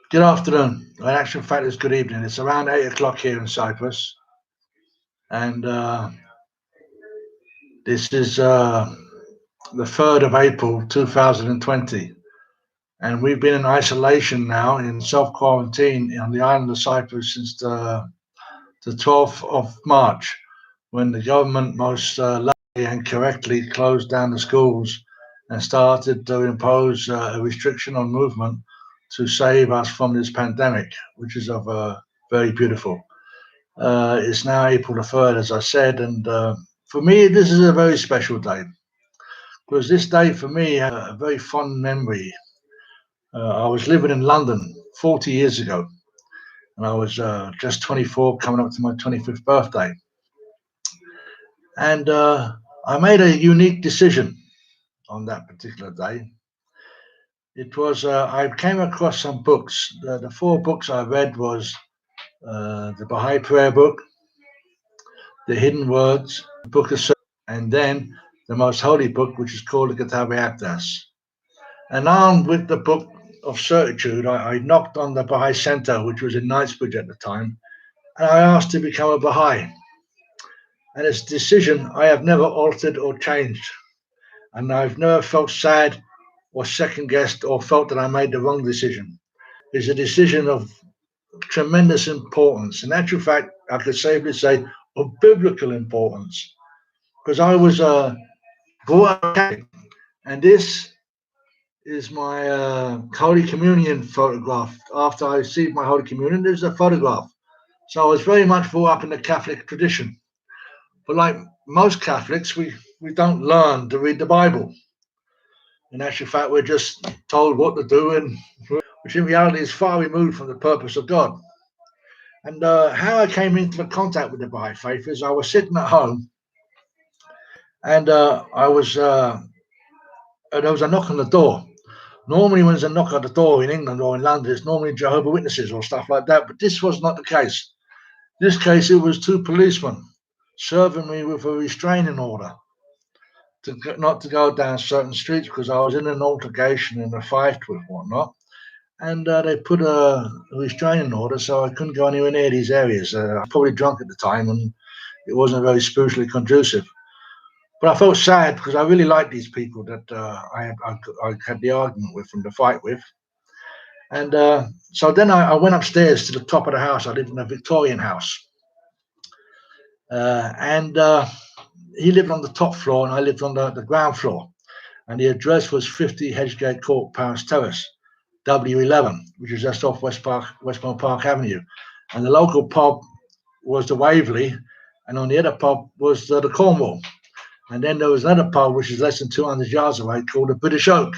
Good afternoon. In actual fact, it's good evening. It's around 8 o'clock here in Cyprus, and this is the 3rd of April 2020. And we've been in isolation now, in self quarantine on the island of Cyprus since the 12th of March, when the government most luckily and correctly closed down the schools and started to impose a restriction on movement to save us from this pandemic, which is of very beautiful. It's now April the 3rd, as I said, and for me, this is a very special day because this day for me had a very fond memory. I was living in London 40 years ago, and I was just 24, coming up to my 25th birthday. And I made a unique decision on that particular day. It was I came across some books. The four books I read was the Baha'i Prayer Book, the Hidden Words, the Book of Surah, and then the most holy book, which is called the Kitab Aqdas. And armed with the Book of Certitude, I knocked on the Baha'i Center, which was in Knightsbridge at the time, and I asked to become a Baha'i. And it's a decision I have never altered or changed. And I've never felt sad or second guessed or felt that I made the wrong decision. It's a decision of tremendous importance. In actual fact, I could safely say of biblical importance, because I was brought up Catholic, and this is my Holy Communion photograph. After I received my Holy Communion, there's a photograph. So I was very much brought up in the Catholic tradition. But like most Catholics, we don't learn to read the Bible. In actual fact, we're just told what to do, and which in reality is far removed from the purpose of God. And how I came into contact with the Baha'i faith is I was sitting at home, and there was a knock on the door. Normally, when there's a knock on the door in England or in London, it's normally Jehovah Witnesses or stuff like that. But this was not the case. In this case, it was two policemen serving me with a restraining order not to go down certain streets because I was in an altercation in a fight with whatnot. And they put a restraining order, so I couldn't go anywhere near these areas. I was probably drunk at the time, and it wasn't very spiritually conducive. But I felt sad because I really liked these people that I had the argument with and the fight with. And so then I went upstairs to the top of the house. I lived in a Victorian house. And he lived on the top floor, and I lived on the ground floor. And the address was 50 Hedgegate Court, Paris Terrace, W11, which is just off Westmore Park Avenue. And the local pub was the Waverley, and on the other pub was the Cornwall. And then there was another pub which is less than 200 yards away called the British Oak.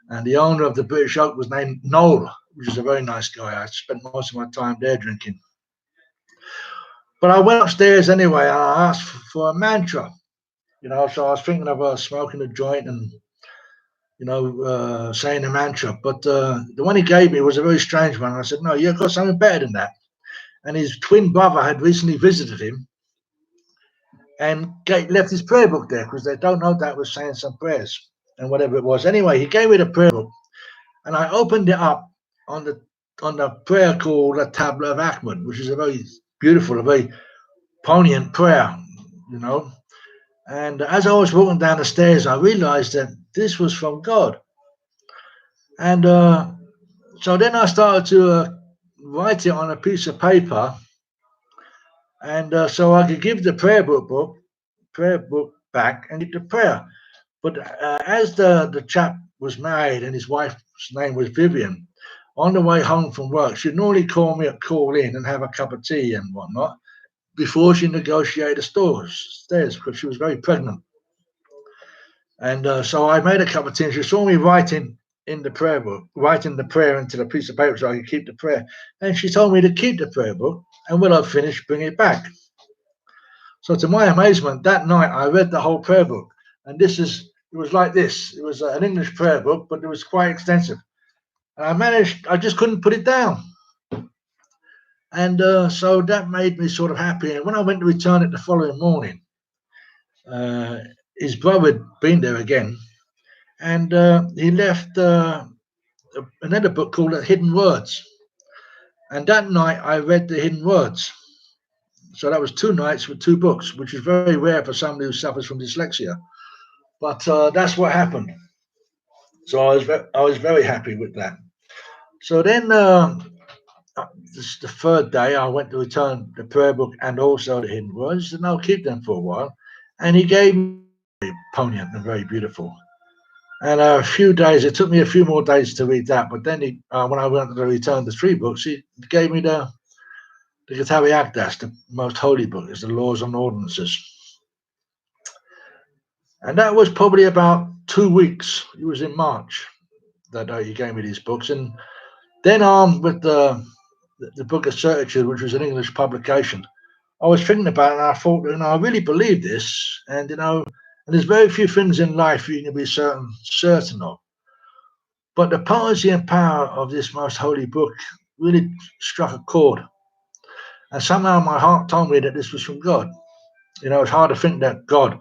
And the owner of the British Oak was named Noel, which is a very nice guy. I spent most of my time there drinking. But I went upstairs anyway, and I asked for a mantra, so I was thinking of smoking a joint and, saying a mantra. But the one he gave me was a very strange one. I said, no, you've got something better than that. And his twin brother had recently visited him and left his prayer book there because they don't know that was saying some prayers and whatever it was. Anyway, he gave me the prayer book, and I opened it up on the prayer called the Tablet of Ahmed, which is a very beautiful, a very poignant prayer, And as I was walking down the stairs, I realized that this was from God. And so then I started to write it on a piece of paper, and so I could give the prayer book back and get the prayer. But as the chap was married and his wife's name was Vivian, on the way home from work, she'd normally call in and have a cup of tea and whatnot before she negotiated the stairs because she was very pregnant. And so I made a cup of tea, and she saw me writing in the prayer book, writing the prayer into the piece of paper so I could keep the prayer. And she told me to keep the prayer book, and when I finished, bring it back. So to my amazement, that night I read the whole prayer book. And it was like this. It was an English prayer book, but it was quite extensive. And I just couldn't put it down. And so that made me sort of happy. And when I went to return it the following morning, his brother had been there again. And he left another book called Hidden Words. And that night I read the Hidden Words. So that was 2 nights with 2 books, which is very rare for somebody who suffers from dyslexia. But that's what happened. So I was very happy with that. So then this, the third day, I went to return the prayer book and also the Hidden Words, and I'll keep them for a while. And he gave me poignant and very beautiful. And a few days, it took me a few more days to read that. But then when I went to return the 3 books, he gave me the Kitabi Akdas, the most holy book, is the Laws and Ordinances. And that was probably about 2 weeks. It was in March that he gave me these books. And then on with the Book of Certitude, which was an English publication, I was thinking about it and I thought, I really believe this. And, and there's very few things in life you can be certain of. But the potency and power of this most holy book really struck a chord. And somehow my heart told me that this was from God. It's hard to think that God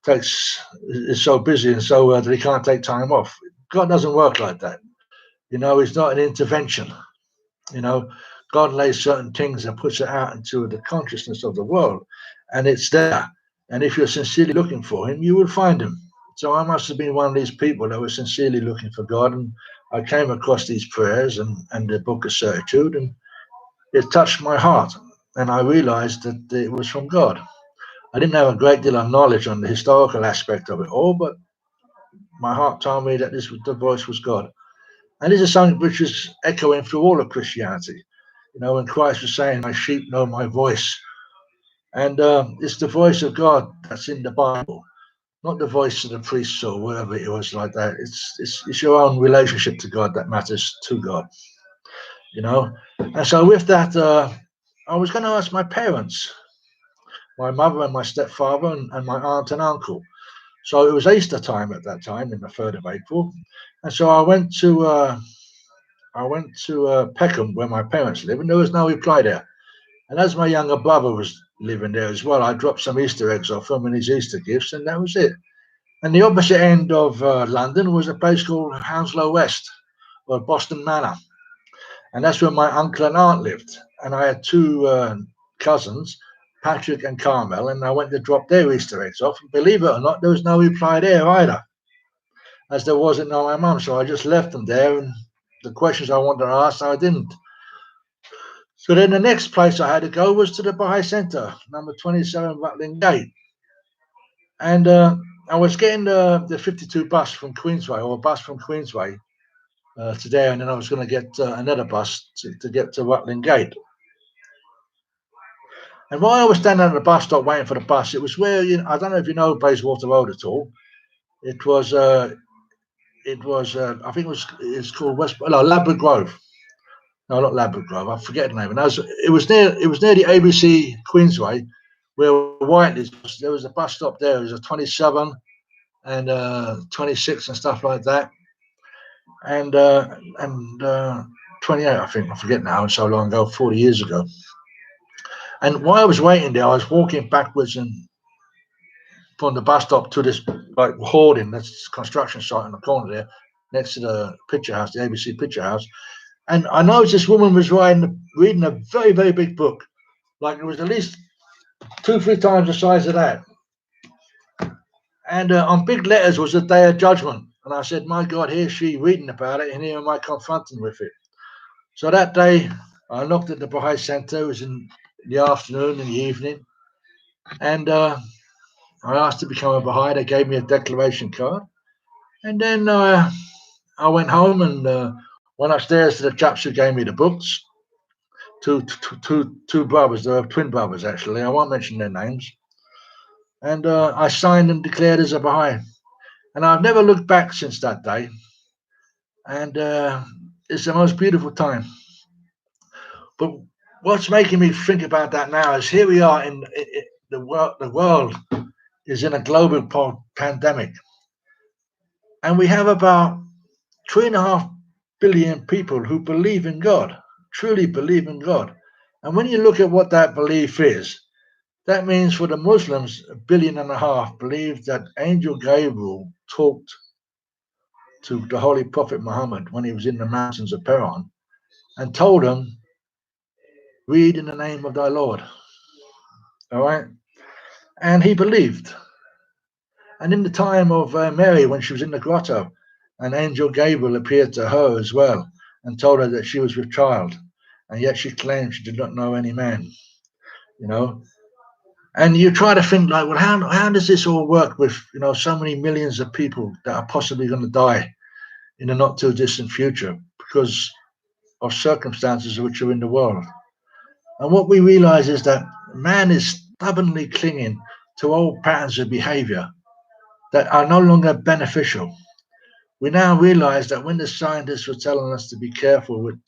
is so busy and so that he can't take time off. God doesn't work like that. It's not an intervention. God lays certain things and puts it out into the consciousness of the world, and it's there. And if you're sincerely looking for him, you will find him. So I must have been one of these people that was sincerely looking for God, and I came across these prayers and the Book of Certitude, and it touched my heart, and I realized that it was from God. I didn't have a great deal of knowledge on the historical aspect of it all, but my heart told me that the voice was God. And this is something which is echoing through all of Christianity. When Christ was saying, "My sheep know my voice," and it's the voice of God that's in the Bible, not the voice of the priests or whatever it was like that. It's your own relationship to God that matters to God. And so with that, I was going to ask my parents, my mother and my stepfather, and my aunt and uncle. So it was Easter time at that time, in the 3rd of April, and so I went to Peckham, where my parents live, and there was no reply there. And as my younger brother was living there as well, I dropped some Easter eggs off him and his Easter gifts, and that was it. And the opposite end of London was a place called Hounslow West, or Boston Manor, and that's where my uncle and aunt lived. And I had 2 cousins, Patrick and Carmel, and I went to drop their Easter eggs off. And believe it or not, there was no reply there either, as there wasn't on my mum. So I just left them there, and the questions I wanted to ask, I didn't. So then the next place I had to go was to the Baha'i Centre, number 27 Watling Gate. And I was getting the 52 bus from Queensway, or a bus from Queensway today, and then I was going to get another bus to get to Watling Gate. And while I was standing at the bus stop waiting for the bus, it was where, I don't know if you know Bayswater Road at all. It was, I think it's called Ladbroke Grove. No, not Ladbroke Grove. I forget the name. And it was near the ABC Queensway, where Whiteley's. There was a bus stop there. There was a 27 and 26 and stuff like that, and 28. I think, I forget now. So long ago, 40 years ago. And while I was waiting there, I was walking backwards and from the bus stop to this hoarding, that's construction site on the corner there, next to the picture house, the ABC picture house. And I noticed this woman was reading a very, very big book. Like it was at least 2-3 times the size of that. And on big letters was the Day of Judgment. And I said, my God, here's she reading about it, and here am I confronting with it. So that day, I looked at the Baha'i Centre. It was in the afternoon and the evening. And I asked to become a Baha'i. They gave me a declaration card. And then I went home and went upstairs to the chaps who gave me the books. Two brothers. They were twin brothers, actually. I won't mention their names. And I signed and declared as a Baha'i. And I've never looked back since that day. And it's the most beautiful time. But what's making me think about that now is here we are in the world. The world is in a global pandemic. And we have about 3.5 billion people who believe in God, truly believe in God. And when you look at what that belief is, that means for the Muslims, 1.5 billion believe that Angel Gabriel talked to the Holy Prophet Muhammad when he was in the mountains of Peran and told him read in the name of thy Lord. All right. And he believed. And in the time of Mary, when she was in the grotto, an angel Gabriel appeared to her as well and told her that she was with child. And yet she claimed she did not know any man, you know. And you try to think like, well, how does this all work with, so many millions of people that are possibly going to die in a not too distant future because of circumstances which are in the world? And what we realize is that man is stubbornly clinging to old patterns of behavior that are no longer beneficial. We now realize that when the scientists were telling us to be careful with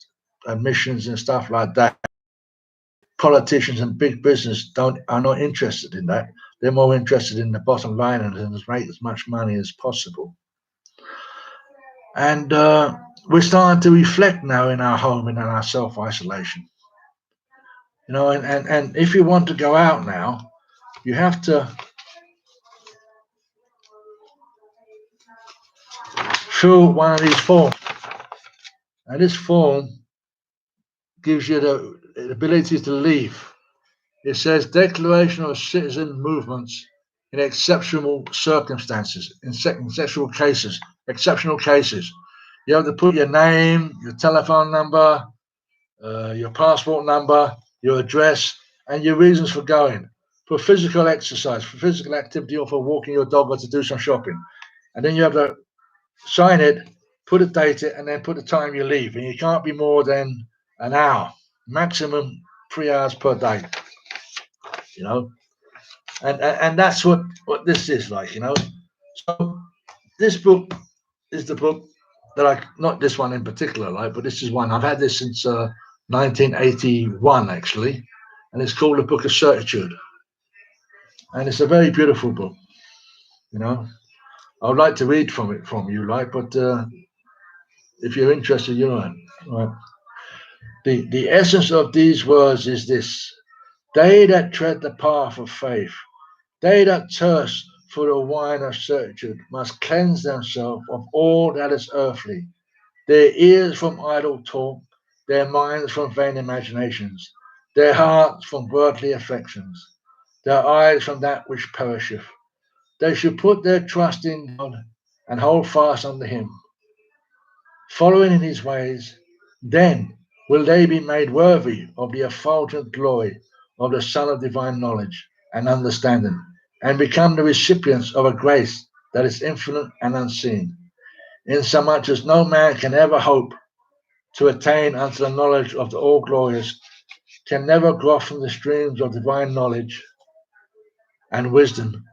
emissions and stuff like that, politicians and big business are not interested in that. They're more interested in the bottom line and make as much money as possible. And we're starting to reflect now in our home and in our self-isolation. And if you want to go out now, you have to fill one of these forms. And this form gives you the ability to leave. It says declaration of citizen movements in exceptional circumstances, in exceptional cases. You have to put your name, your telephone number, your passport number, your address, and your reasons for going. For physical exercise, for physical activity, or for walking your dog or to do some shopping. And then you have to sign it, put a date it, and then put the time you leave. And you can't be more than an hour, maximum 3 hours per day. And that's what this is like. So this book is the book that not this one in particular, like, but this is one I've had this since 1981 actually, and it's called The Book of Certitude, and it's a very beautiful book. I would like to read from you, like, but if you're interested, right. The essence of these words is this: they that tread the path of faith, they that thirst for the wine of certitude, must cleanse themselves of all that is earthly, their ears from idle talk, their minds from vain imaginations, their hearts from worldly affections, their eyes from that which perisheth. They should put their trust in God and hold fast unto him, following in his ways. Then will they be made worthy of the effulgent glory of the Son of divine knowledge and understanding, and become the recipients of a grace that is infinite and unseen, insomuch as no man can ever hope to attain unto the knowledge of the all glorious, can never grow from the streams of divine knowledge and wisdom,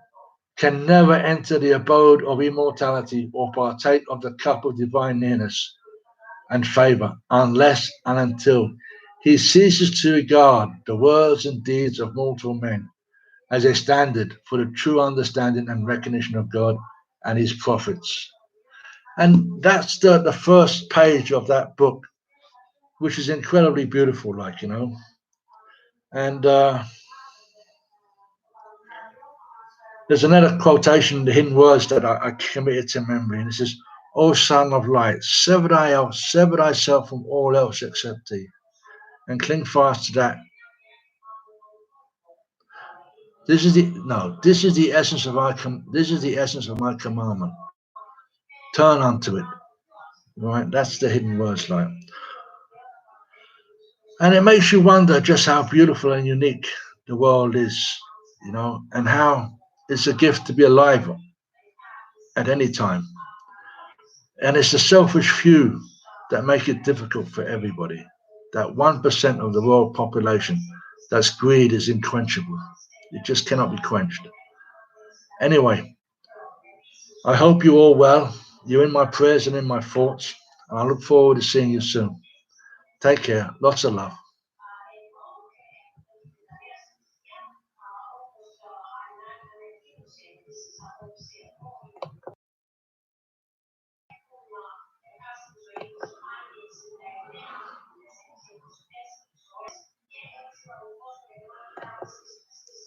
can never enter the abode of immortality or partake of the cup of divine nearness and favor, unless and until he ceases to regard the words and deeds of mortal men as a standard for the true understanding and recognition of God and his prophets. And that's the first page of that book, which is incredibly beautiful, like, And there's another quotation, the hidden words that I committed to memory, and it says, O Son of Light, sever thyself from all else except thee, and cling fast to that. This is the essence of my commandment. Turn unto it. Right? That's the hidden words, like. And it makes you wonder just how beautiful and unique the world is, and how it's a gift to be alive at any time. And it's the selfish few that make it difficult for everybody. That 1% of the world population, that's greed is unquenchable. It just cannot be quenched. Anyway, I hope you're all well. You're in my prayers and in my thoughts. And I look forward to seeing you soon. Take care. Lots of love.